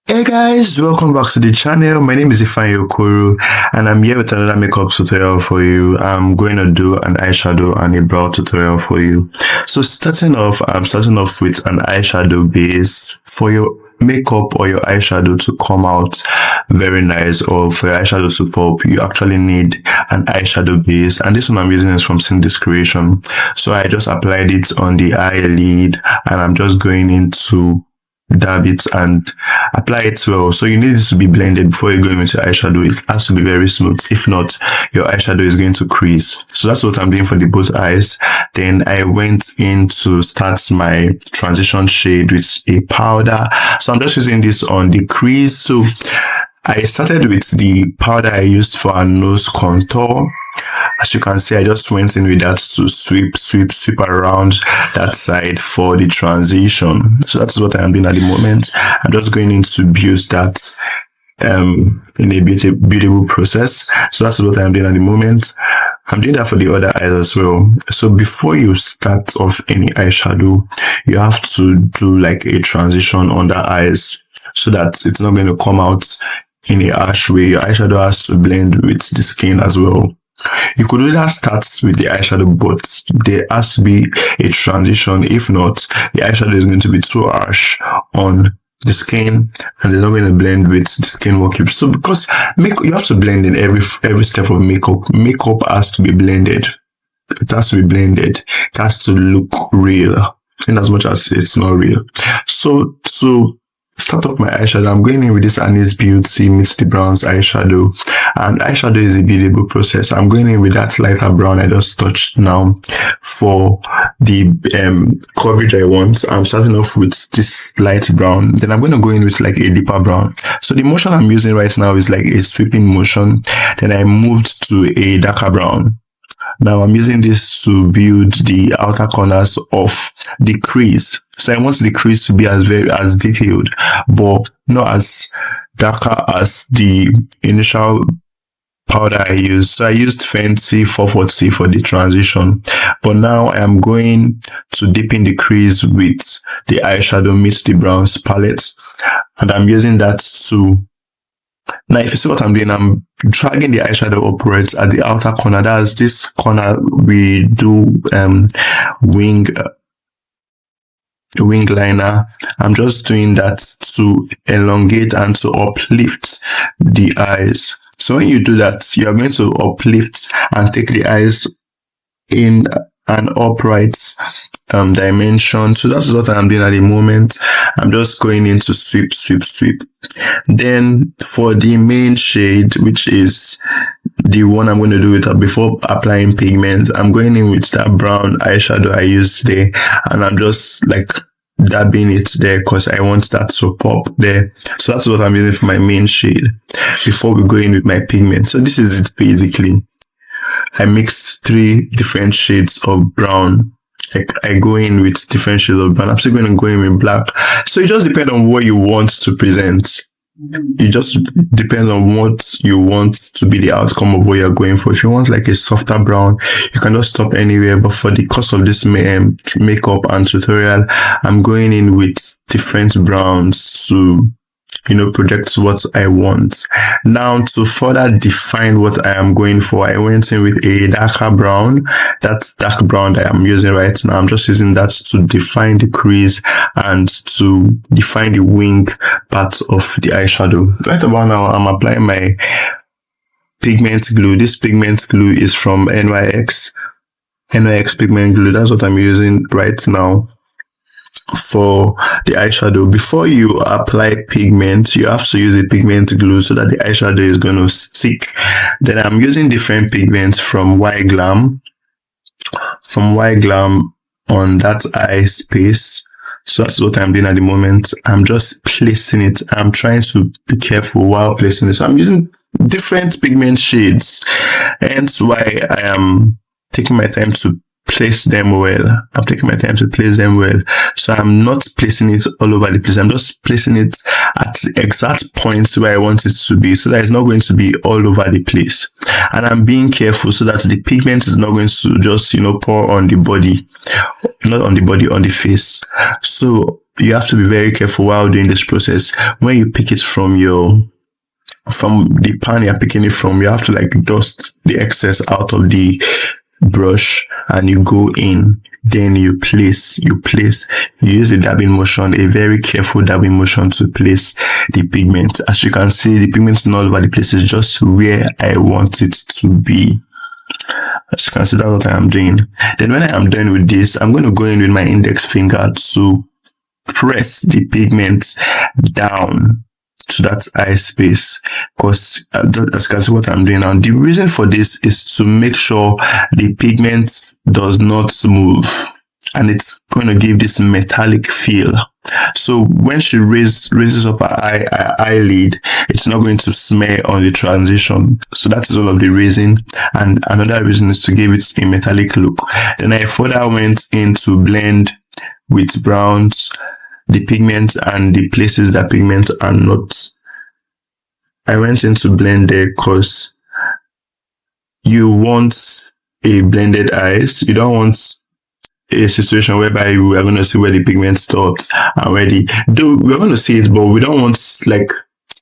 Hey guys, welcome back to the channel. My name is Ifeanyi Okoro and I'm here with another makeup tutorial for you. I'm going to do an eyeshadow and a brow tutorial for you. So I'm starting off with an eyeshadow base. For your makeup or your eyeshadow to come out very nice, or for your eyeshadow to pop, you actually need an eyeshadow base, and this one I'm using is from Cindy's Creation. So I just applied it on the eyelid and I'm just going into dab it and apply it well. So you need it to be blended before you go into eyeshadow. It has to be very smooth. If not, your eyeshadow is going to crease. So that's what I'm doing for the both eyes. Then I went in to start my transition shade with a powder. So I'm just using this on the crease. So I started with the powder I used for a nose contour. As you can see, I just went in with that to sweep around that side for the transition. So that's what I am doing at the moment. I'm just going in to build that in a beautiful process. So that's what I'm doing at the moment. I'm doing that for the other eyes as well. So before you start off any eyeshadow, you have to do like a transition on the eyes so that it's not going to come out in a harsh way. Your eyeshadow has to blend with the skin as well. You could either start with the eyeshadow, but there has to be a transition. If not, the eyeshadow is going to be too harsh on the skin and they're not going to blend with the skin work. So because you have to blend in every step of makeup. Makeup has to be blended. It has to be blended. It has to look real, in as much as it's not real. So to start off my eyeshadow, I'm going in with this Annie's Beauty Meets the Browns eyeshadow, and eyeshadow is a buildable process. I'm going in with that lighter brown I just touched now for the coverage I want. I'm starting off with this light brown, then I'm going to go in with like a deeper brown. So the motion I'm using right now is like a sweeping motion. Then I moved to a darker brown. Now I'm using this to build the outer corners of the crease. So I want the crease to be as detailed, but not as darker as the initial powder I used. So I used Fenty 440 for the transition, but now I am going to deepen the crease with the eyeshadow Meets the Browns palette, and I'm using that to. Now, if you see what I'm doing, I'm dragging the eyeshadow upwards at the outer corner. That's this corner we do wing liner. I'm just doing that to elongate and to uplift the eyes. So when you do that, you are going to uplift and take the eyes in an upright dimension. So that's what I'm doing at the moment. I'm just going into sweep. Then for the main shade, which is the one I'm going to do it before applying pigment, I'm going in with that brown eyeshadow I used today, and I'm just like dabbing it there because I want that to pop there. So that's what I'm using for my main shade before we go in with my pigment. So this is it basically. I mix 3 different shades of brown. I go in with different shades of brown. I'm still going to go in with black. So it just depends on what you want to present. It just depends on what you want to be the outcome of what you're going for. If you want like a softer brown, you can just stop anywhere. But for the course of this makeup and tutorial, I'm going in with different browns to project what I want. Now, to further define what I am going for, I went in with a darker brown. That's dark brown that I'm using right now. I'm just using that to define the crease and to define the wing part of the eyeshadow. Right about now, I'm applying my pigment glue. This pigment glue is from NYX pigment glue. That's what I'm using right now for the eyeshadow. Before you apply pigment, you have to use a pigment glue so that the eyeshadow is going to stick. Then I'm using different pigments from Y Glam on that eye space. So that's what I'm doing at the moment. I'm just placing it. I'm trying to be careful while placing it. So I'm using different pigment shades, hence why I am taking my time to place them well. So I'm not placing it all over the place. I'm just placing it at the exact points where I want it to be, so that it's not going to be all over the place. And I'm being careful so that the pigment is not going to just pour on the body, not on the body, on the face. So you have to be very careful while doing this process. When you pick it from the pan you're picking it from, you have to like dust the excess out of the brush, and you go in. Then you use a dabbing motion, a very careful dabbing motion, to place the pigment. As you can see, the pigment is not over the place, it's just where I want it to be. As you can see, that's what I am doing. Then when I am done with this, I'm going to go in with my index finger to press the pigment down to that eye space, because as you can see what I'm doing now. The reason for this is to make sure the pigment does not move, and it's going to give this metallic feel. So when she raises up her eyelid, it's not going to smear on the transition. So that is all of the reason. And another reason is to give it a metallic look. Then I further went in to blend with browns the pigment and the places that pigment are not. I went in to blend there because you want a blended eyes. You don't want a situation whereby we are going to see where the pigment stops and where we're going to see it, but we don't want like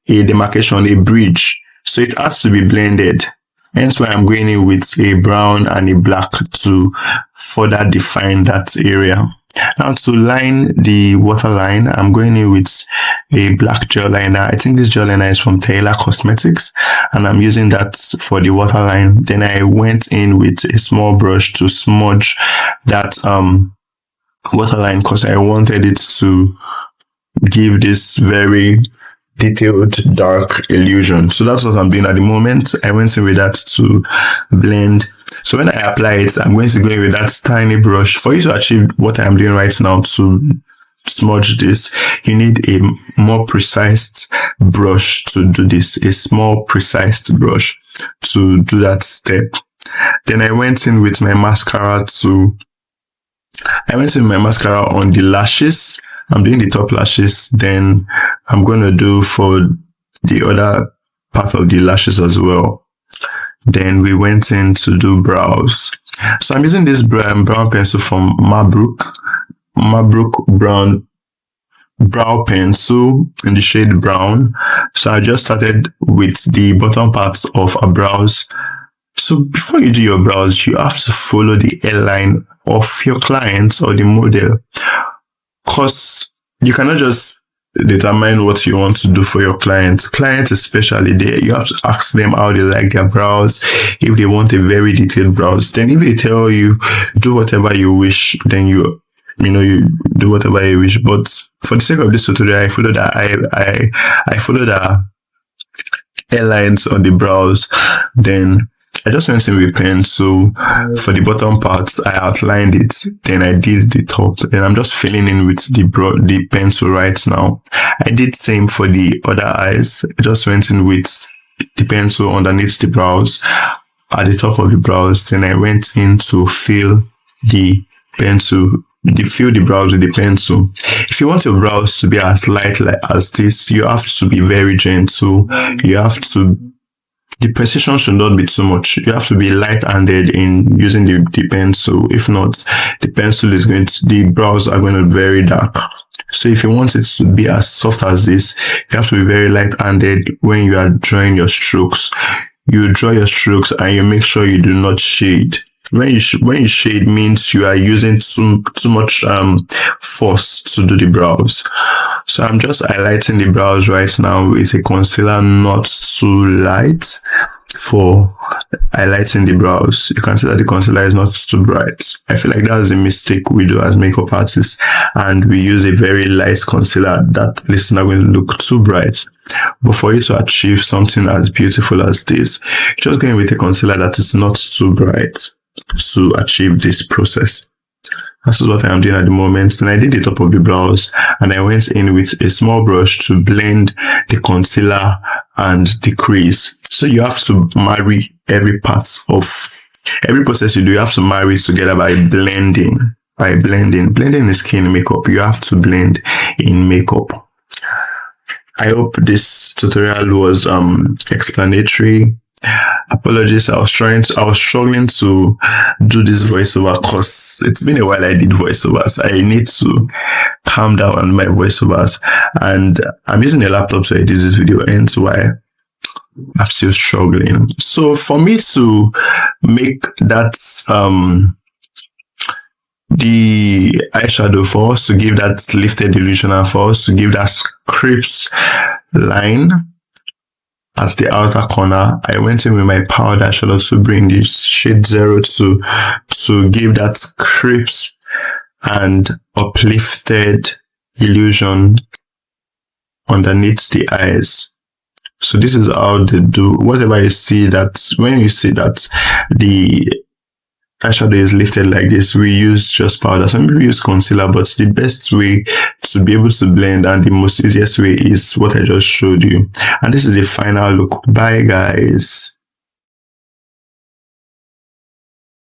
a demarcation, a bridge. So it has to be blended. Hence why I'm going in with a brown and a black to further define that area. Now to line the waterline, I'm going in with a black gel liner. I think this gel liner is from Taylor Cosmetics, and I'm using that for the waterline. Then I went in with a small brush to smudge that waterline, because I wanted it to give this very detailed dark illusion. So that's what I'm doing at the moment. I went in with that to blend. So when I apply it, I'm going to go in with that tiny brush. For you to achieve what I'm doing right now to smudge this, you need a more precise brush to do this, a small precise brush to do that step. Then I went in with my mascara on the lashes. I'm doing the top lashes, then I'm going to do for the other part of the lashes as well. Then we went in to do brows. So I'm using this brown pencil from Marbrook brown brow pencil in the shade brown. So I just started with the bottom parts of our brows. So before you do your brows, you have to follow the hairline of your client or the model, because you cannot just determine what you want to do for your clients especially. You have to ask them how they like their brows. If they want a very detailed brows, then if they tell you do whatever you wish, then you do whatever you wish. But for the sake of this tutorial, I followed the hairlines on the brows. Then I just went in with pen. So for the bottom parts, I outlined it. Then I did the top. Then I'm just filling in with the pencil right now. I did same for the other eyes. I just went in with the pencil underneath the brows, at the top of the brows. Then I went in to fill the brows with the pencil. If you want your brows to be as light as this, you have to be very gentle. The precision should not be too much. You have to be light-handed in using the pencil. If not, the brows are going to be very dark. So if you want it to be as soft as this, you have to be very light-handed when you are drawing your strokes. You draw your strokes and you make sure you do not shade. When you shade means you are using too much force to do the brows. So I'm just highlighting the brows right now with a concealer not too light for highlighting the brows. You can see that the concealer is not too bright. I feel like that's a mistake we do as makeup artists, and we use a very light concealer that is not going to look too bright. But for you to achieve something as beautiful as this, just going with a concealer that is not too bright to achieve this process. This is what I am doing at the moment. Then I did the top of the brows, and I went in with a small brush to blend the concealer and the crease. So you have to marry every process you do. You have to marry it together by blending. Blending is key in makeup. You have to blend in makeup. I hope this tutorial was explanatory. Apologies, I was struggling to do this voiceover because it's been a while I did voiceovers. I need to calm down on my voiceovers, and I'm using a laptop to edit this video, hence why I'm still struggling. So for me to make that the eyeshadow, for us to give that lifted illusion and for us to give that crisp line at the outer corner, I went in with my powder eyeshadow to bring this shade 02 to give that crisp and uplifted illusion underneath the eyes. So this is how they do. Whatever you see, that when you see that the eyeshadow is lifted like this, we use just powder. Some people use concealer, but the best way to be able to blend and the most easiest way is what I just showed you. And this is the final look. Bye guys.